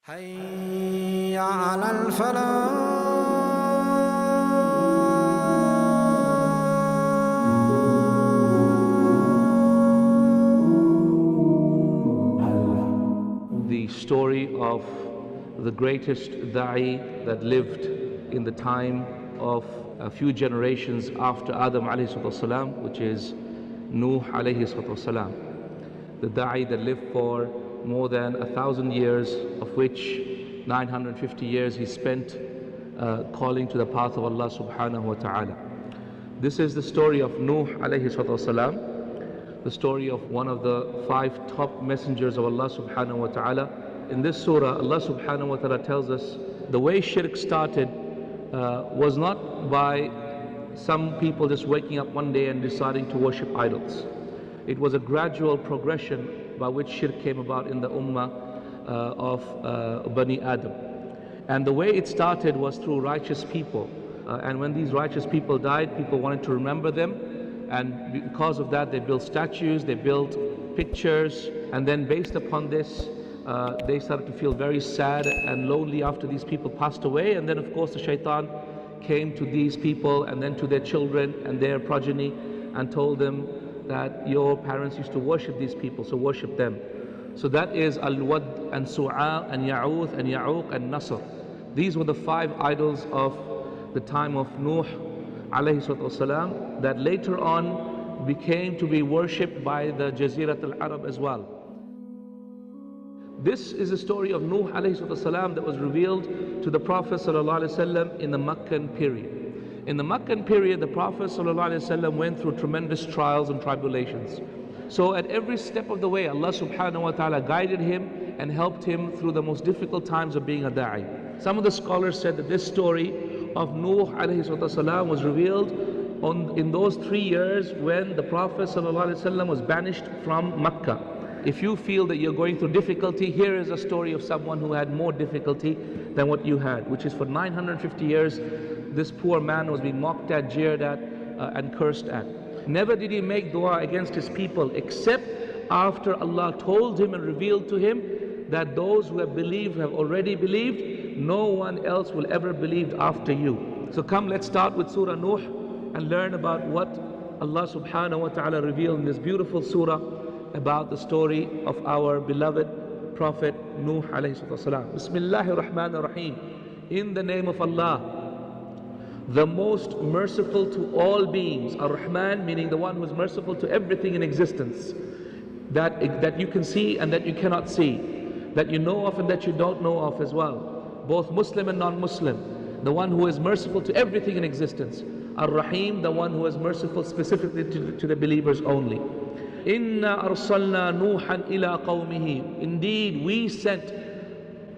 حي على الفلاح. The story of the greatest da'i that lived in the time of a few generations after Adam alayhi salam, which is Nuh alayhi salam. The da'i that lived for more than 1,000 years, of which 950 years he spent calling to the path of Allah subhanahu wa ta'ala. This is the story of Nuh alayhi salam, the story of one of the 5 top messengers of Allah subhanahu wa ta'ala. In this surah, Allah subhanahu wa ta'ala tells us the way shirk started was not by some people just waking up one day and deciding to worship idols. It was a gradual progression by which shirk came about in the ummah of Bani Adam. And the way it started was through righteous people. And when these righteous people died, people wanted to remember them. And because of that, they built statues, they built pictures. And then based upon this, they started to feel very sad and lonely after these people passed away. And then of course the shaitan came to these people and then to their children and their progeny and told them that your parents used to worship these people, so worship them. So that is Al-Wad and Su'a and Ya'uth and Ya'uq and Nasr. These were the 5 idols of the time of Nuh alayhi salam that later on became to be worshipped by the Jazirat al-Arab as well. This is a story of Nuh alayhi salam that was revealed to the Prophet sallallahu alaihi wasallam in the Meccan period. In the Meccan period, the Prophet ﷺ went through tremendous trials and tribulations. So at every step of the way, Allah subhanahu wa ta'ala guided him and helped him through the most difficult times of being a da'i. Some of the scholars said that this story of Nuh alayhi salam was revealed in those 3 years when the Prophet ﷺ was banished from Mecca. If you feel that you're going through difficulty, here is a story of someone who had more difficulty than what you had, which is for 950 years, this poor man was being mocked at, jeered at, and cursed at. Never did he make dua against his people except after Allah told him and revealed to him that those who have believed have already believed, no one else will ever believe after you. So come, let's start with Surah Nuh and learn about what Allah subhanahu wa ta'ala revealed in this beautiful surah about the story of our beloved Prophet Nuh alayhi salam. Bismillahir Rahmanir Rahim. In the name of Allah, the most merciful to all beings. Ar-Rahman meaning the one who is merciful to everything in existence, that you can see and that you cannot see, that you know of and that you don't know of as well, both Muslim and non-Muslim. The one who is merciful to everything in existence. Ar-Rahim, the one who is merciful specifically to the believers only. Inna arsalna Nuhan ila qawmihi. Indeed, we sent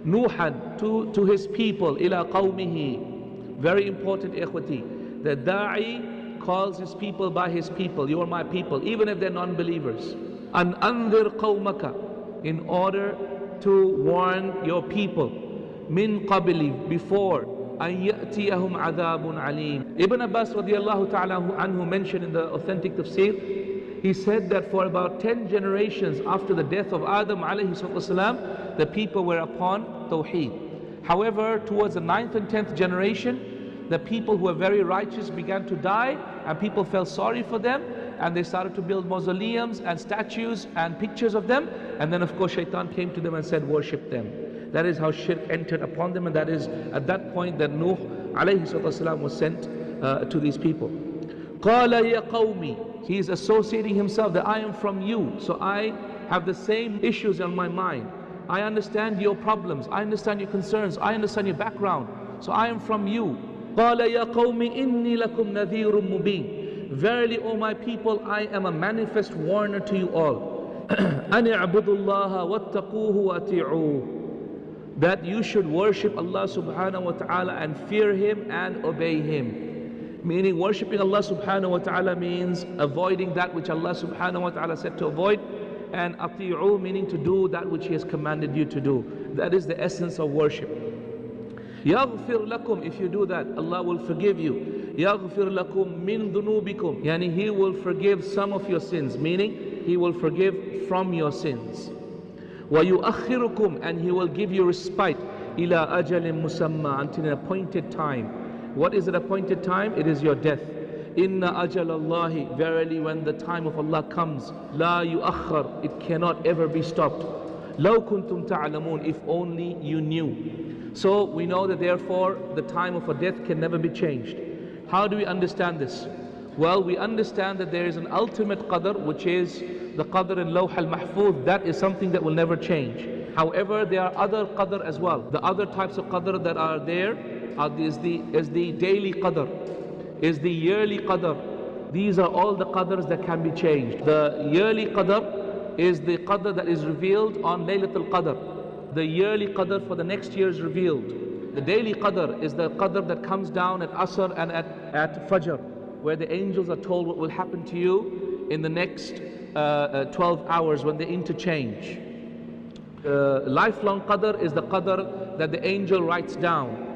Nuhan to his people, ila qawmihi. Very important, ikhwati. The da'i calls his people by his people. You are my people, even if they're non-believers. An anzir qawmaka, in order to warn your people. Min qabli, before. An ya'tiyahum adhabun alim. Ibn Abbas radiallahu ta'ala anhu mentioned in the authentic tafsir, he said that for about 10 generations after the death of Adam alayhi salam, the people were upon Tawheed. However, towards the 9th and 10th generation, the people who were very righteous began to die, and people felt sorry for them, and they started to build mausoleums and statues and pictures of them. And then of course shaitan came to them and said, worship them. That is how shirk entered upon them, and that is at that point that Nuh alayhi salam was sent to these people. Qala ya qawmi. He is associating himself that I am from you, so I have the same issues on my mind. I understand your problems, I understand your concerns, I understand your background, so I am from you. قَالَ يَا قَوْمِ إِنِّي لَكُمْ نَذِيرٌ مُبِينٌ. Verily, O my people, I am a manifest warner to you all. أَنِ اعْبُدُوا اللَّهَ وَاتَّقُوهُ وَأَطِيعُوهُ. That you should worship Allah subhanahu wa ta'ala and fear Him and obey Him. Meaning worshipping Allah subhanahu wa ta'ala means avoiding that which Allah subhanahu wa ta'ala said to avoid, and ati'u meaning to do that which He has commanded you to do. That is the essence of worship. يَغْفِرْ لَكُمْ. If you do that, Allah will forgive you. يَغْفِرْ لَكُمْ مِنْ ذُنُوبِكُمْ. Yani He will forgive some of your sins, meaning He will forgive from your sins. وَيُؤَخِّرُكُمْ, and He will give you respite, إِلَىٰ أَجَلٍ مُسَمَّى, until an appointed time. What is an appointed time? It is your death. Inna ajal Allahi, verily when the time of Allah comes, la yu'akhkhar, it cannot ever be stopped. Law kuntum ta'lamun, if only you knew. So we know that therefore the time of a death can never be changed. How do we understand this? Well, we understand that there is an ultimate qadr, which is the qadr in Lawh al-Mahfuz. That is something that will never change. However, there are other qadr as well. The other types of qadr that are there is the daily qadr, is the yearly qadr. These are all the qadrs that can be changed. The yearly qadr is the qadr that is revealed on Laylatul Qadr. The yearly qadr for the next year is revealed. The daily qadr is the qadr that comes down at Asr and at Fajr, where the angels are told what will happen to you in the next 12 hours when they interchange. Lifelong qadr is the qadr that the angel writes down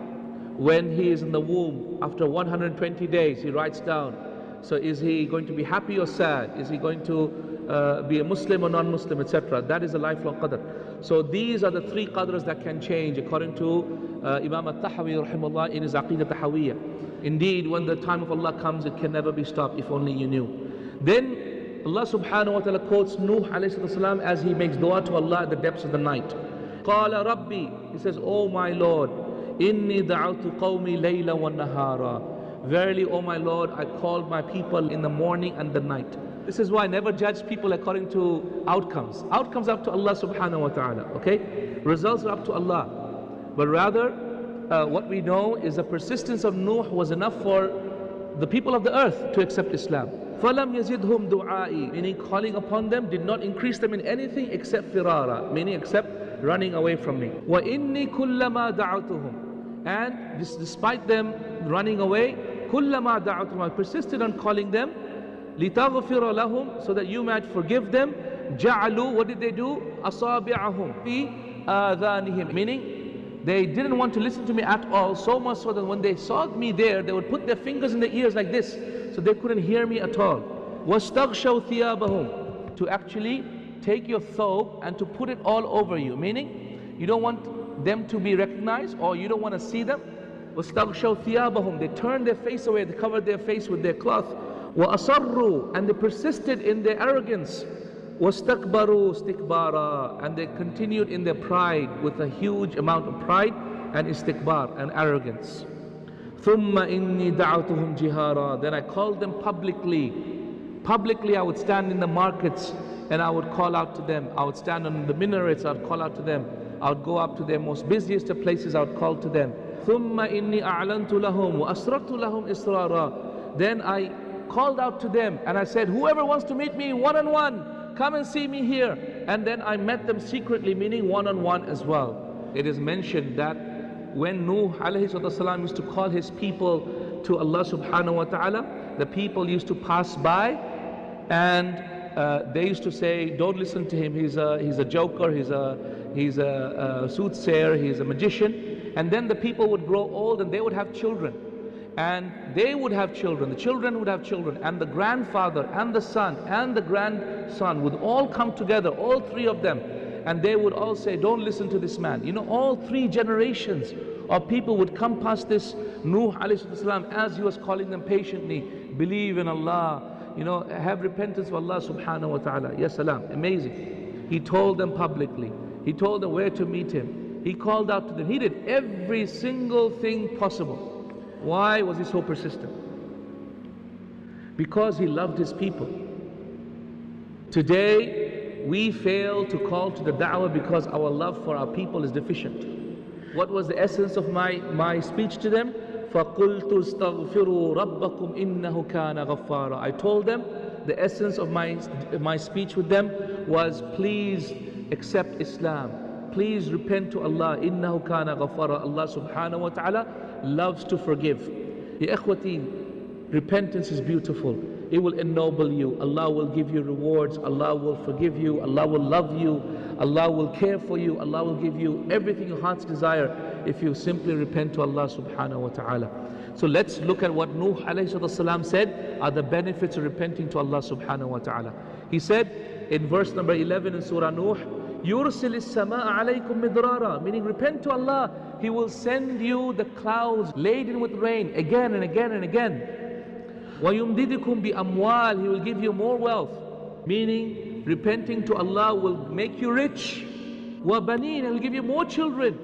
when he is in the womb. After 120 days he writes down, so is he going to be happy or sad, is he going to be a Muslim or non-Muslim, etc. That is a lifelong qadr. So these are the three qadrs that can change according to Imam al-Tahawi rahimahullah in his Aqidah Tahawiyya. Indeed, when the time of Allah comes, it can never be stopped, if only you knew. Then Allah subhanahu wa ta'ala quotes Nuh alayhi salam as he makes dua to Allah at the depths of the night. Qala Rabbi, he says, oh my Lord, inni da'awtu qawmi layla wa nahara. Verily, O my Lord, I called my people in the morning and the night. This is why I never judge people according to outcomes. Outcomes are up to Allah subhanahu wa ta'ala, okay? Results are up to Allah. But rather, what we know is the persistence of Nuh was enough for the people of the earth to accept Islam. فَلَمْ يَزِدْهُمْ دُعَائِي, meaning calling upon them did not increase them in anything except firara, meaning except running away from me. وَإِنِّي كُلَّمَا دَعَوْتُهُمْ, and despite them running away, كُلَّمَا دَعَوْتُهُمْ, I persisted on calling them, لِتَغْفِرَ لَهُمْ, so that you might forgive them. جَعَلُوا, what did they do? أَصَابِعَهُمْ فِي آذَانِهِمْ, meaning they didn't want to listen to me at all, so much so that when they saw me there, they would put their fingers in their ears like this, so they couldn't hear me at all. وَاسْتَغْشَوْا ثِيَابَهُمْ, to actually take your thobe and to put it all over you, meaning you don't want them to be recognized, or you don't want to see them. وَاسْتَغْشَوْا ثِيَابَهُمْ, they turned their face away, they covered their face with their cloth. وَأَصَرُّوا, and they persisted in their arrogance. وَاسْتَكْبَرُوا اسْتِكْبَارًا, and they continued in their pride with a huge amount of pride and istikbar and arrogance. ثُمَّ إِنِّي دَعَوْتُهُمْ جِهَارًا, then I called them publicly. Publicly I would stand in the markets and I would call out to them. I would stand on the minarets, I would call out to them. I would go up to their most busiest of places, I would call to them. ثُمَّ إِنِّي أَعْلَنْتُ لَهُمْ وَأَسْرَرْتُ لَهُمْ إِسْرَارًا, then I called out to them and I said, whoever wants to meet me one-on-one, come and see me here. And then I met them secretly, meaning one-on-one as well. It is mentioned that when Nuh alayhi salam used to call his people to Allah subhanahu wa ta'ala, the people used to pass by and they used to say, don't listen to him, he's a joker, he's a soothsayer, he's a magician. And then the people would grow old and they would have children. And they would have children, the children would have children, and the grandfather and the son and the grandson would all come together, all three of them, and they would all say, don't listen to this man. You know, all three generations of people would come past this Nuh alayhi salam as he was calling them patiently, believe in Allah, you know, have repentance of Allah subhanahu wa ta'ala. Yes, salam, amazing. He told them publicly, he told them where to meet him, he called out to them, he did every single thing possible. Why was he so persistent? Because he loved his people. Today, we fail to call to the da'wah because our love for our people is deficient. What was the essence of my speech to them? فَقُلْتُ اسْتَغْفِرُوا رَبَّكُمْ إِنَّهُ كَانَ غَفَّارًا. I told them, the essence of my speech with them was, please accept Islam. Please repent to Allah. إِنَّهُ كَانَ غَفَّارًا. Allah subhanahu wa ta'ala loves to forgive. Ya ikhwati, repentance is beautiful. It will ennoble you. Allah will give you rewards. Allah will forgive you. Allah will love you. Allah will care for you. Allah will give you everything your heart's desire if you simply repent to Allah subhanahu wa ta'ala. So let's look at what Nuh alayhi salam said are the benefits of repenting to Allah subhanahu wa ta'ala. He said in verse number 11 in Surah Nuh, يُرْسِلِ السَّمَاءَ عَلَيْكُمْ مِدْرَارًا, meaning repent to Allah, He will send you the clouds laden with rain again and again and again. وَيُمْدِدِكُمْ بِأَمْوَالٍ, He will give you more wealth, meaning repenting to Allah will make you rich. وَبَنِينَ, He will give you more children.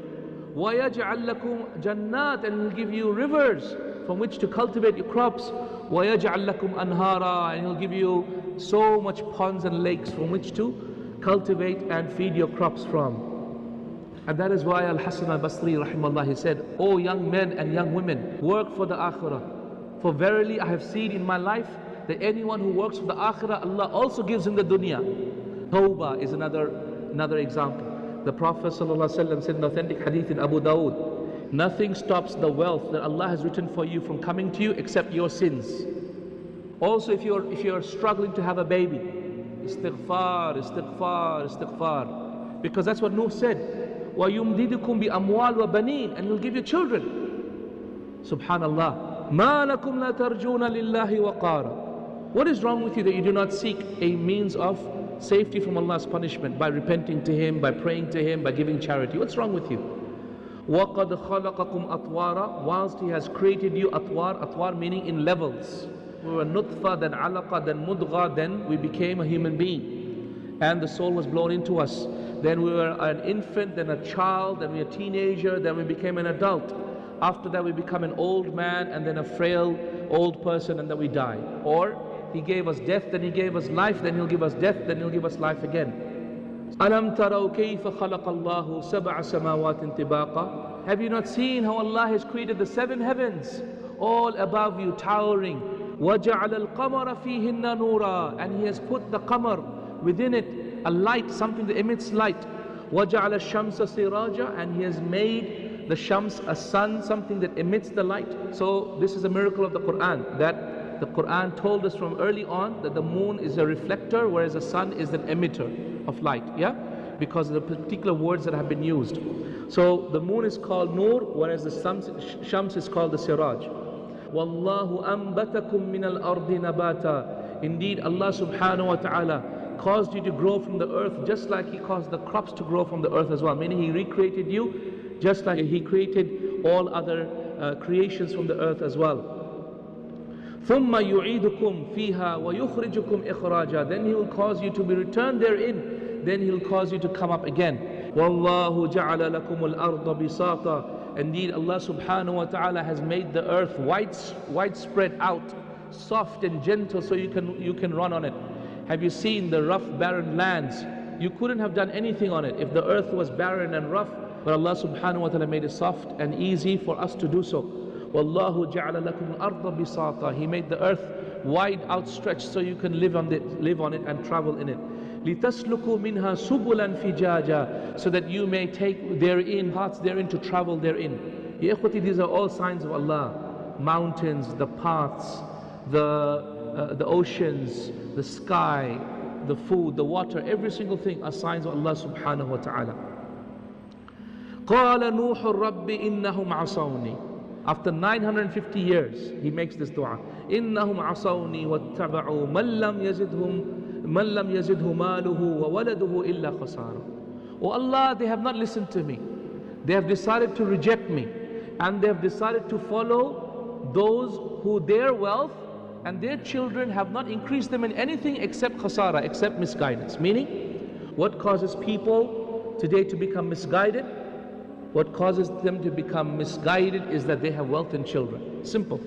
وَيَجْعَلْ لَكُمْ جَنَّاتٍ, and He will give you rivers from which to cultivate your crops. وَيَجْعَلْ لَكُمْ أَنْهَارًا, and He'll give you so much ponds and lakes from which to cultivate and feed your crops from. And that is why Al-Hasan al-Basri rahimahullah, he said, O young men and young women, work for the akhirah. For verily I have seen in my life that anyone who works for the akhirah, Allah also gives him the dunya. Tawbah is another example. The Prophet ﷺ said in authentic hadith in Abu Dawood, nothing stops the wealth that Allah has written for you from coming to you except your sins. Also, if you're struggling to have a baby, istighfar, istighfar, istighfar. Because that's what Nuh said. وَيُمْدِدُكُمْ بِأَمْوَالٍ وَبَنِينَ, and He'll give you children. Subhanallah. مَا لَكُمْ لَا تَرْجُونَ لِلَّهِ وَقَارًا. What is wrong with you that you do not seek a means of safety from Allah's punishment by repenting to Him, by praying to Him, by giving charity? What's wrong with you? وَقَدْ خَلَقَكُمْ أَطْوَارًا, whilst He has created you atwar meaning in levels. We were nutfa, then alaqa, then mudgha, then we became a human being. And the soul was blown into us. Then we were an infant, then a child, then we were a teenager, then we became an adult. After that we become an old man, and then a frail old person, and then we die. Or He gave us death, then He gave us life, then He'll give us death, then He'll give us life again. أَلَمْ تَرَوْا كَيْفَ خَلَقَ اللَّهُ سَبْعَ سَمَاوَاتٍ طِبَاقًا. Have you not seen how Allah has created the 7 heavens, all above you, towering? وَجَعَلَ الْقَمَرَ فِيهِنَّ نُورًا, and He has put the qamar, within it a light, something that emits light. وَجَعَلَ الشَّمْسَ سِرَاجًا, and He has made the shams, a sun, something that emits the light. So this is a miracle of the Quran, that the Quran told us from early on that the moon is a reflector, whereas the sun is an emitter of light, yeah, because of the particular words that have been used. So the moon is called Nur, whereas the shams is called the Siraj. وَاللَّهُ أَنْبَتَكُم مِّنَ الْأَرْضِ نَبَاتًا. Indeed, Allah subhanahu wa ta'ala caused you to grow from the earth, just like He caused the crops to grow from the earth as well. Meaning He recreated you, just like He created all other creations from the earth as well. ثُمَّ يُعِيدُكُمْ فِيهَا وَيُخْرِجُكُمْ إِخْرَاجًا. Then He will cause you to be returned therein. Then He will cause you to come up again. وَاللَّهُ جَعَلَ لَكُمُ الْأَرْضَ بِسَاطًا. Indeed, Allah subhanahu wa ta'ala has made the earth widespread out, soft and gentle, so you can run on it. Have you seen the rough, barren lands? You couldn't have done anything on it if the earth was barren and rough, but Allah subhanahu wa ta'ala made it soft and easy for us to do so. وَاللَّهُ جَعَلَ لَكُمُ الْأَرْضَ بِسَاطًا. He made the earth wide outstretched so you can live on it and travel in it. لِتَسْلُكُوا مِنْهَا سُبُلًا فِجَاجًا, so that you may take therein, paths therein, to travel therein. Ya ikhwati, these are all signs of Allah. Mountains, the paths, the oceans, the sky, the food, the water, every single thing are signs of Allah subhanahu wa ta'ala. قَالَ نُوحُ الرَّبِّ إِنَّهُمْ عَصَوْنِي. After 950 years, he makes this dua. إِنَّهُمْ عَصَوْنِي وَاتَّبَعُوا مَنْ لَمْ يَزِدْهُ مَالُهُ وَوَلَدُهُ إِلَّا خَسَارًا. Oh Allah, they have not listened to me. They have decided to reject me. And they have decided to follow those who their wealth and their children have not increased them in anything except khasara, except misguidance. Meaning, what causes people today to become misguided? What causes them to become misguided is that they have wealth and children. Simple.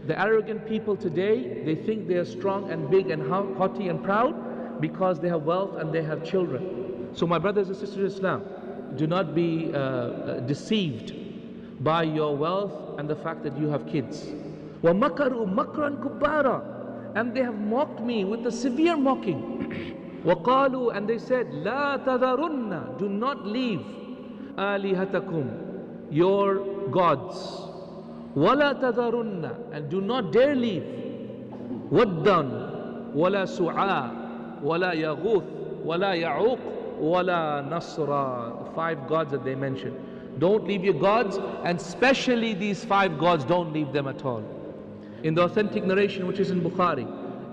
The arrogant people today, they think they are strong and big and haughty and proud because they have wealth and they have children. So my brothers and sisters in Islam, do not be deceived by your wealth and the fact that you have kids. وَمَكَرُوا مَكْرًا كُبَّارًا. And they have mocked me with a severe mocking. وَقَالُوا, and they said, لَا تَذَرُنَّ, do not leave آلِهَتَكُمْ, your gods. وَلَا تَذَرُنَّ, and do not dare leave وَدًّا وَلَا سُعَاء وَلَا يَغُوث وَلَا يَعُوقْ وَلَا نَصْرًا. The 5 gods that they mentioned. Don't leave your gods, and especially these 5 gods, don't leave them at all. In the authentic narration which is in Bukhari,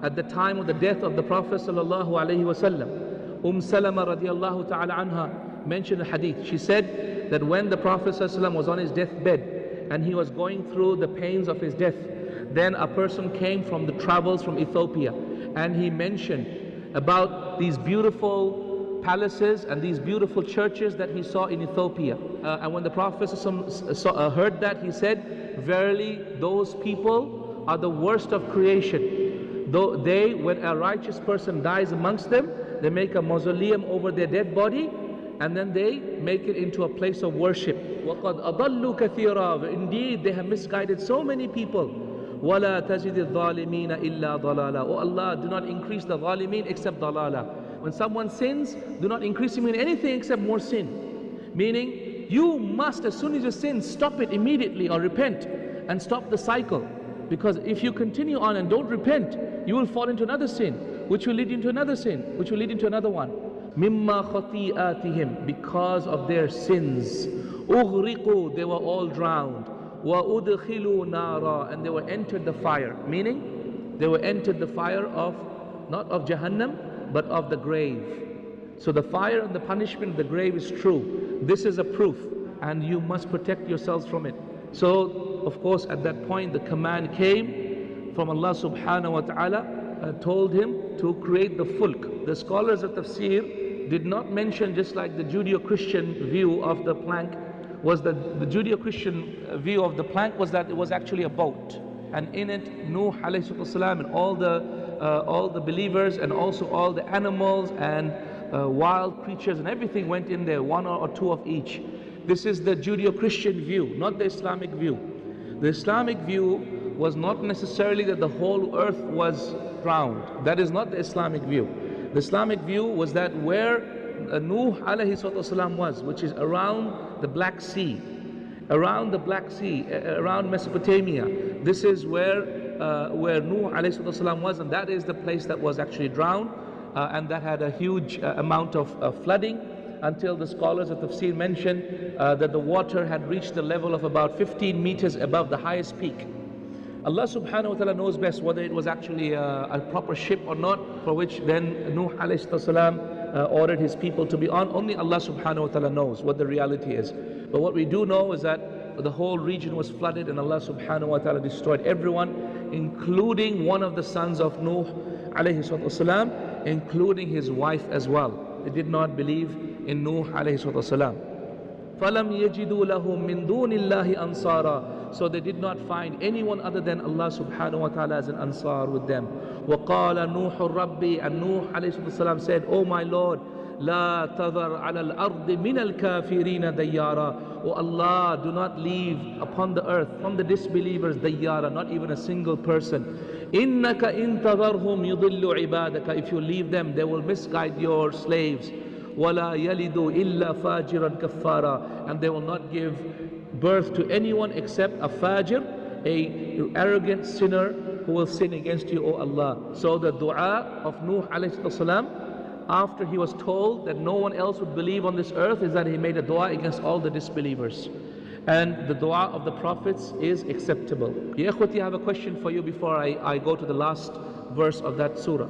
at the time of the death of the Prophet sallallahu alaihi wasallam, Salama radiallahu ta'ala anha mentioned a hadith. She said that when the Prophet ﷺ was on his deathbed and he was going through the pains of his death, then a person came from the travels from Ethiopia, and he mentioned about these beautiful palaces and these beautiful churches that he saw in Ethiopia. And when the Prophet heard that, he said, verily those people are the worst of creation. Though they, when a righteous person dies amongst them, they make a mausoleum over their dead body, and then they make it into a place of worship. وَقَدْ أَضَلُّوا كَثِيرًا. Indeed, they have misguided so many people. وَلَا تَزِدِ الظَّالِمِينَ إِلَّا ضَلَالًا. Oh Allah, do not increase the zalimeen except dalala. When someone sins, do not increase him in anything except more sin. Meaning, you must, as soon as you sin, stop it immediately or repent and stop the cycle. Because if you continue on and don't repent, you will fall into another sin, which will lead into another sin, which will lead into another one. مِمَّا خَطِيئَاتِهِمْ. Because of their sins. أُغْرِقُوا. They were all drowned. وَأُدْخِلُوا نَارًا. And they were entered the fire. Meaning, they were entered the fire of, not of Jahannam, but of the grave. So the fire and the punishment of the grave is true. This is a proof, and you must protect yourselves from it. So, of course, at that point, the command came from Allah subhanahu wa ta'ala, told him to create the fulk. The scholars of tafsir did not mention, just like the Judeo-Christian view of the plank, was that the Judeo-Christian view of the plank was that it was actually a boat. And in it, Nuh alayhi salam and all the believers and also all the animals and wild creatures and everything went in there, one or two of each. This is the Judeo-Christian view, not the Islamic view. The Islamic view was not necessarily that the whole earth was drowned. That is not the Islamic view. The Islamic view was that where Nuh alayhi salam was, which is around the Black Sea, around Mesopotamia. This is where Nuh alayhi salam was, and that is the place that was actually drowned, and that had a huge amount of flooding, until the scholars of tafsir mentioned that the water had reached the level of about 15 meters above the highest peak. Allah subhanahu wa ta'ala knows best whether it was actually a proper ship or not, for which then Nuh alayhi salam ordered his people to be on. Only Allah subhanahu wa ta'ala knows what the reality is. But what we do know is that the whole region was flooded, and Allah subhanahu wa ta'ala destroyed everyone, including one of the sons of Nuh alayhi salam, including his wife as well. They did not believe in Nuh alayhi salam. فَلَمْ يَجِدُوا لَهُم مِّن دُونِ اللَّهِ أَنصَارًا. So they did not find anyone other than Allah subhanahu wa ta'ala as an ansar with them. وَقَالَ نُوحُ رَبِّي. And Nuh alayhi salam said, "Oh my Lord, لَا تَذَرْ عَلَى الْأَرْضِ مِنَ الْكَافِرِينَ دَيَّارًا." Oh Allah, do not leave upon the earth from the disbelievers dayyara, not even a single person. إِنَّكَ إِن تَذَرْهُمْ يُضِلُّ عِبَادَكَ. If you leave them, they will misguide your slaves. وَلَا يَلِدُوا إِلَّا فَاجِرًا كَفَّارًا. And they will not give birth to anyone except a fajir, a arrogant sinner who will sin against you, O Allah. So the dua of Nuh alayhi salam, after he was told that no one else would believe on this earth, is that he made a dua against all the disbelievers. And the dua of the prophets is acceptable. Ya Ikhwati, I have a question for you before I go to the last verse of that surah.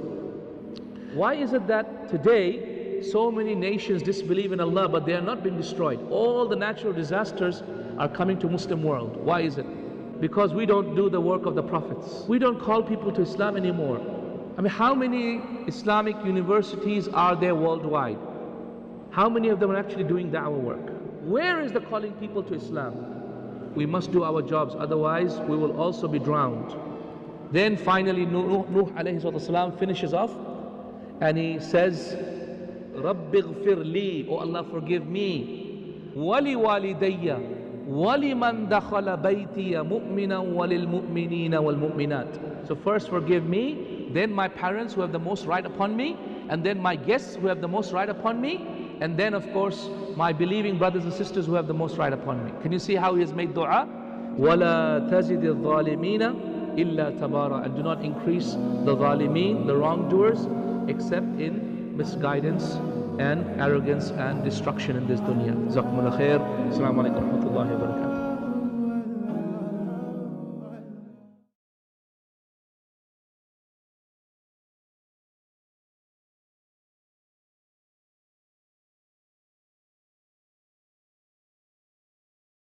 Why is it that today so many nations disbelieve in Allah, but they are not being destroyed? All the natural disasters are coming to Muslim world. Why is it? Because we don't do the work of the prophets. We don't call people to Islam anymore. I mean, how many Islamic universities are there worldwide? How many of them are actually doing da'wah work? Where is the calling people to Islam? We must do our jobs, otherwise we will also be drowned. Then finally Nuh alayhi salam finishes off and he says, Rabbi ghfir li, oh Allah, forgive me, wali walidayya waliman dakhala baytiya mu'minan walil mu'minina wal mu'minat. So first forgive me, then my parents who have the most right upon me, and then my guests who have the most right upon me, and then of course my believing brothers and sisters who have the most right upon me. Can you see how he has made dua? وَلَا تَزِدِ الظَّالِمِينَ إِلَّا تَبَارًا. And do not increase the zalimeen, the wrongdoers, except in misguidance and arrogance and destruction in this dunya. Jazakumullah khair. Assalamu alaikum wa rahmatullahi wa barakatuh.